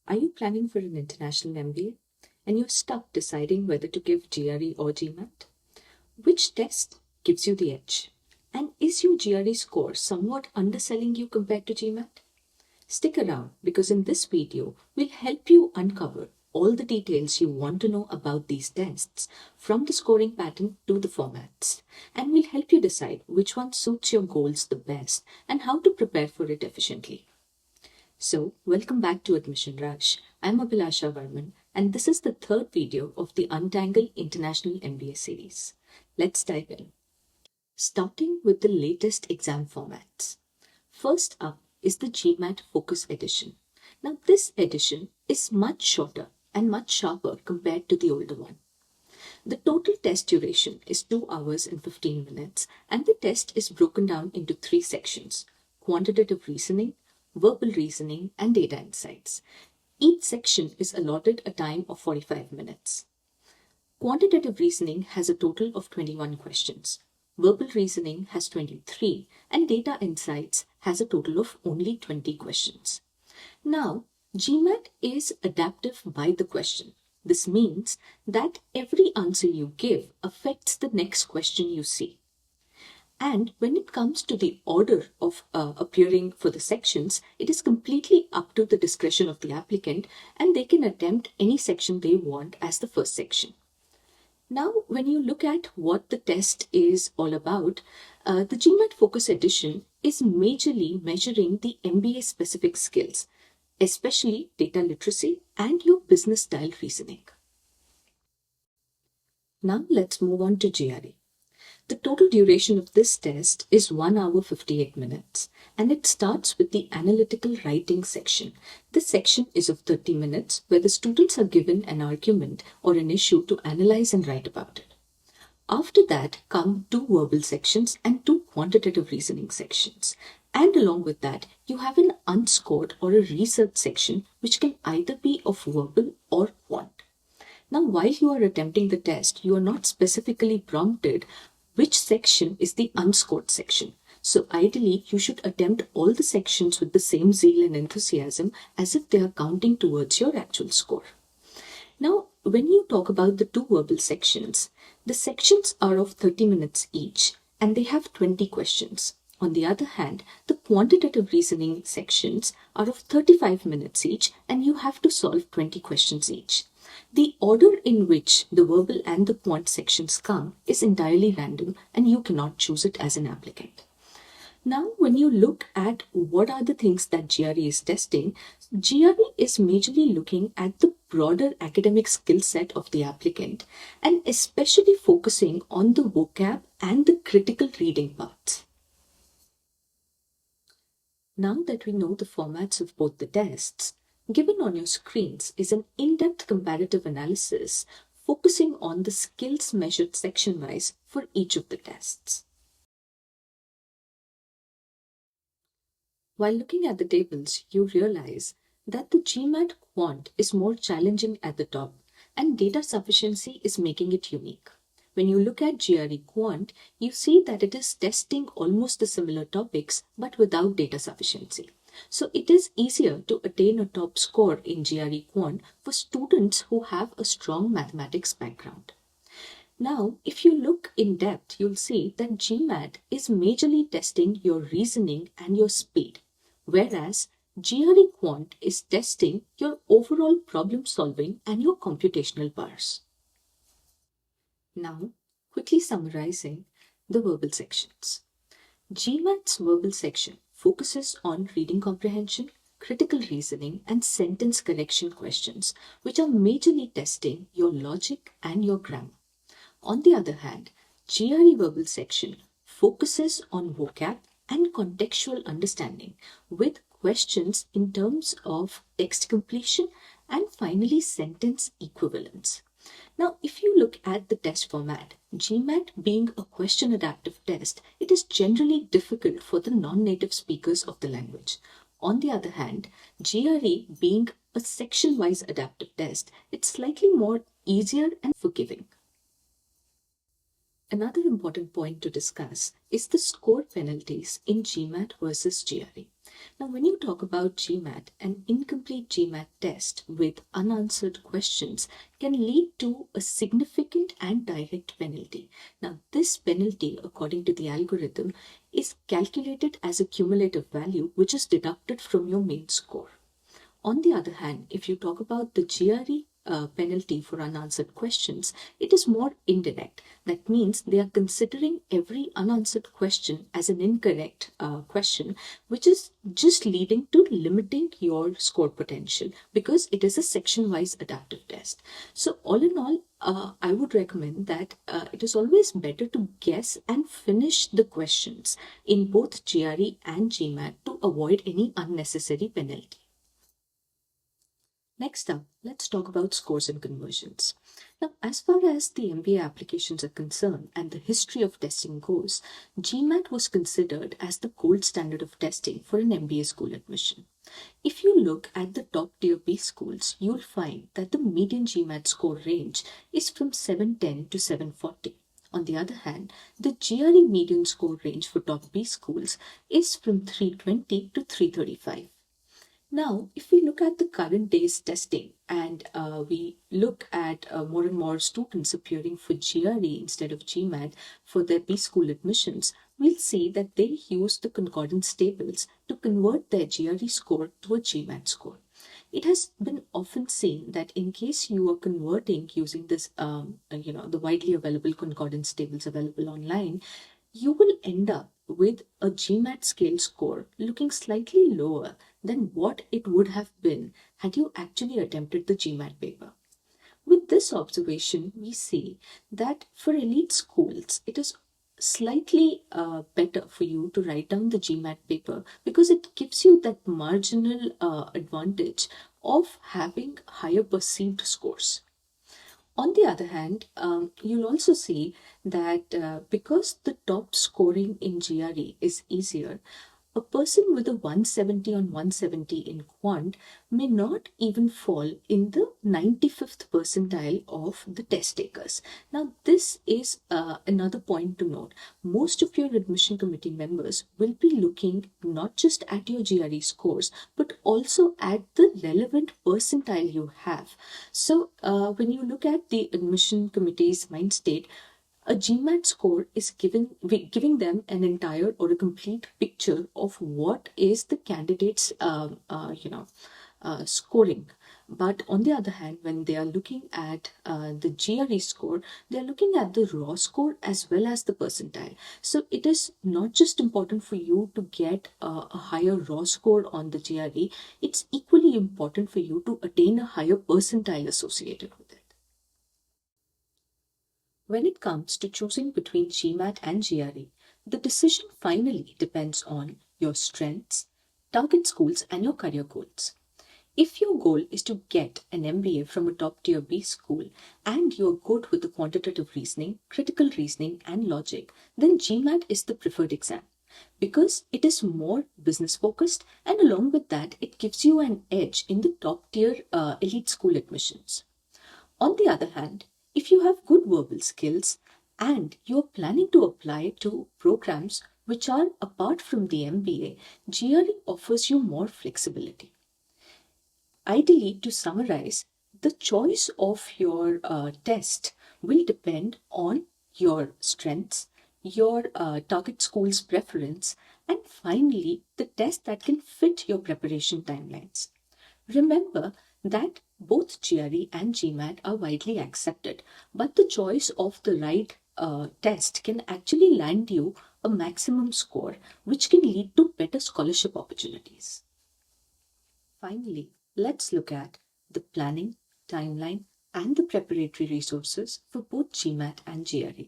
Are you planning for an international MBA and you're stuck deciding whether to give GRE or GMAT? Which test gives you the edge? And is your GRE score somewhat underselling you compared to GMAT? Stick around because in this video, we'll help you uncover all the details you want to know about these tests, from the scoring pattern to the formats. And we'll help you decide which one suits your goals the best and how to prepare for it efficiently. So, welcome back to Admission Rush. I'm Abhilasha Varman, and this is the third video of the Untangle International MBA series. Let's dive in. Starting with the latest exam formats. First up is the GMAT Focus Edition. Now, this edition is much shorter and much sharper compared to the older one. The total test duration is 2 hours and 15 minutes, and the test is broken down into 3 sections: quantitative reasoning, verbal reasoning, and data insights. Each section is allotted a time of 45 minutes. Quantitative reasoning has a total of 21 questions. Verbal reasoning has 23, and data insights has a total of only 20 questions. Now, GMAT is adaptive by the question. This means that every answer you give affects the next question you see. And when it comes to the order of appearing for the sections, it is completely up to the discretion of the applicant, and they can attempt any section they want as the first section. Now, when you look at what the test is all about, the GMAT Focus Edition is majorly measuring the MBA specific skills, especially data literacy and your business style reasoning. Now let's move on to GRE. The total duration of this test is 1 hour 58 minutes, and it starts with the analytical writing section. This section is of 30 minutes where the students are given an argument or an issue to analyze and write about it. After that come 2 verbal sections and 2 quantitative reasoning sections. And along with that, you have an unscored or a research section which can either be of verbal or quant. Now, while you are attempting the test, you are not specifically prompted which section is the unscored section. So ideally, you should attempt all the sections with the same zeal and enthusiasm as if they are counting towards your actual score. Now, when you talk about the 2 verbal sections, the sections are of 30 minutes each and they have 20 questions. On the other hand, the quantitative reasoning sections are of 35 minutes each and you have to solve 20 questions each. The order in which the verbal and the quant sections come is entirely random and you cannot choose it as an applicant. Now, when you look at what are the things that GRE is testing, GRE is majorly looking at the broader academic skill set of the applicant and especially focusing on the vocab and the critical reading parts. Now that we know the formats of both the tests, given on your screens is an in-depth comparative analysis focusing on the skills measured section-wise for each of the tests. While looking at the tables, you realize that the GMAT Quant is more challenging at the top and data sufficiency is making it unique. When you look at GRE Quant, you see that it is testing almost the similar topics but without data sufficiency. So it is easier to attain a top score in GRE Quant for students who have a strong mathematics background. Now, if you look in depth, you'll see that GMAT is majorly testing your reasoning and your speed, whereas GRE Quant is testing your overall problem solving and your computational powers. Now, quickly summarizing the verbal sections. GMAT's verbal section focuses on reading comprehension, critical reasoning, and sentence correction questions, which are majorly testing your logic and your grammar. On the other hand, GRE verbal section focuses on vocab and contextual understanding with questions in terms of text completion and finally sentence equivalence. Now, if you look at the test format, GMAT being a question adaptive test, it is generally difficult for the non-native speakers of the language. On the other hand, GRE being a section-wise adaptive test, it's slightly more easier and forgiving. Another important point to discuss is the score penalties in GMAT versus GRE. Now, when you talk about GMAT, an incomplete GMAT test with unanswered questions can lead to a significant and direct penalty. Now, this penalty, according to the algorithm, is calculated as a cumulative value which is deducted from your main score. On the other hand, if you talk about the GRE penalty for unanswered questions, it is more indirect. That means they are considering every unanswered question as an incorrect question, which is just leading to limiting your score potential because it is a section-wise adaptive test. So all in all, I would recommend that it is always better to guess and finish the questions in both GRE and GMAT to avoid any unnecessary penalty. Next up, let's talk about scores and conversions. Now, as far as the MBA applications are concerned and the history of testing goes, GMAT was considered as the gold standard of testing for an MBA school admission. If you look at the top tier B schools, you'll find that the median GMAT score range is from 710 to 740. On the other hand, the GRE median score range for top B schools is from 320 to 335. Now, if we look at the current day's testing and we look at more and more students appearing for GRE instead of GMAT for their B school admissions, we'll see that they use the concordance tables to convert their GRE score to a GMAT score. It has been often seen that in case you are converting using this, the widely available concordance tables available online, you will end up with a GMAT scale score looking slightly lower than what it would have been had you actually attempted the GMAT paper. With this observation, we see that for elite schools, it is slightly better for you to write down the GMAT paper because it gives you that marginal advantage of having higher perceived scores. On the other hand, you'll also see that because the top scoring in GRE is easier, a person with a 170 on 170 in Quant may not even fall in the 95th percentile of the test takers. Now, this is another point to note. Most of your admission committee members will be looking not just at your GRE scores, but also at the relevant percentile you have. So, when you look at the admission committee's mind state, a GMAT score is giving them an entire or a complete picture of what is the candidate's scoring. But on the other hand, when they are looking at the GRE score, they are looking at the raw score as well as the percentile. So it is not just important for you to get a higher raw score on the GRE, it's equally important for you to attain a higher percentile associated with it. When it comes to choosing between GMAT and GRE, the decision finally depends on your strengths, target schools, and your career goals. If your goal is to get an MBA from a top tier B school and you're good with the quantitative reasoning, critical reasoning, and logic, then GMAT is the preferred exam because it is more business focused, and along with that, it gives you an edge in the top tier elite school admissions. On the other hand, if you have good verbal skills and you're planning to apply to programs which are apart from the MBA, GRE offers you more flexibility. Ideally, to summarize, the choice of your test will depend on your strengths, your target school's preference, and finally, the test that can fit your preparation timelines. Remember that both GRE and GMAT are widely accepted, but the choice of the right test can actually land you a maximum score, which can lead to better scholarship opportunities. Finally, let's look at the planning, timeline, and the preparatory resources for both GMAT and GRE.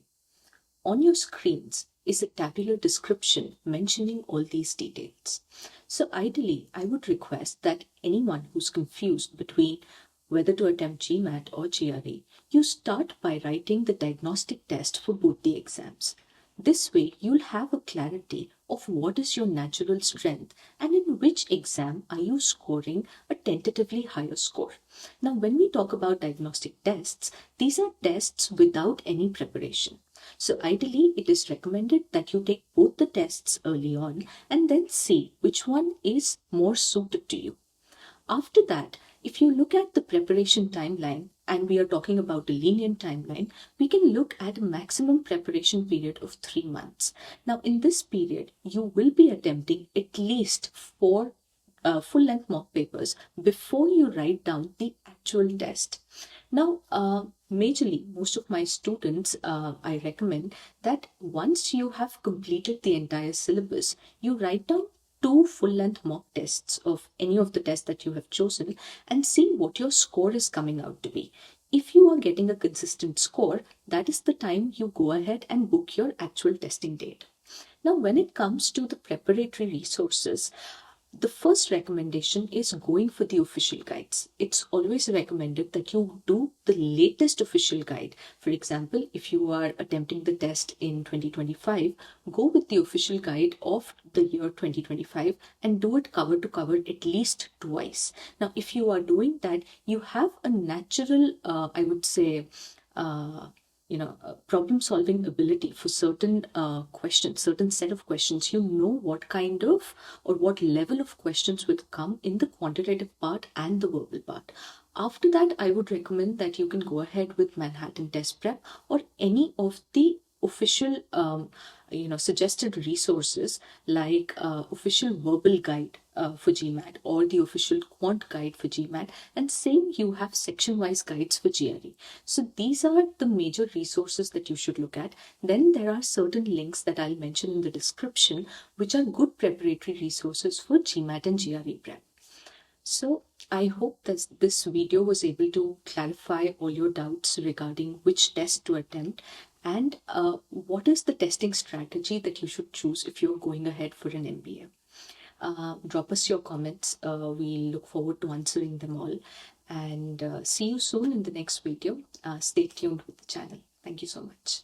On your screens is a tabular description mentioning all these details. So ideally, I would request that anyone who's confused between whether to attempt GMAT or GRE, you start by writing the diagnostic test for both the exams. This way, you'll have a clarity of what is your natural strength and in which exam are you scoring a tentatively higher score. Now, when we talk about diagnostic tests, these are tests without any preparation. So ideally, it is recommended that you take both the tests early on and then see which one is more suited to you. After that, if you look at the preparation timeline, and we are talking about a lenient timeline, we can look at a maximum preparation period of 3 months. Now, in this period, you will be attempting at least 4 full-length mock papers before you write down the actual test. Now, majorly, most of my students, I recommend that once you have completed the entire syllabus, you write down 2 full-length mock tests of any of the tests that you have chosen and see what your score is coming out to be. If you are getting a consistent score, that is the time you go ahead and book your actual testing date. Now, when it comes to the preparatory resources, the first recommendation is going for the official guides. It's always recommended that you do the latest official guide. For example, if you are attempting the test in 2025, go with the official guide of the year 2025 and do it cover to cover at least twice. Now, if you are doing that, you have a natural, I would say, problem solving ability for certain questions, certain set of questions. You know what kind of or what level of questions would come in the quantitative part and the verbal part. After that, I would recommend that you can go ahead with Manhattan Test Prep or any of the official suggested resources like official verbal guide for GMAT or the official quant guide for GMAT, and same you have section wise guides for GRE. So these are the major resources that you should look at. Then there are certain links that I'll mention in the description which are good preparatory resources for GMAT and GRE Prep. So I hope that this video was able to clarify all your doubts regarding which test to attempt and what is the testing strategy that you should choose if you're going ahead for an MBA. Drop us your comments. We look forward to answering them all, and see you soon in the next video. Stay tuned with the channel. Thank you so much.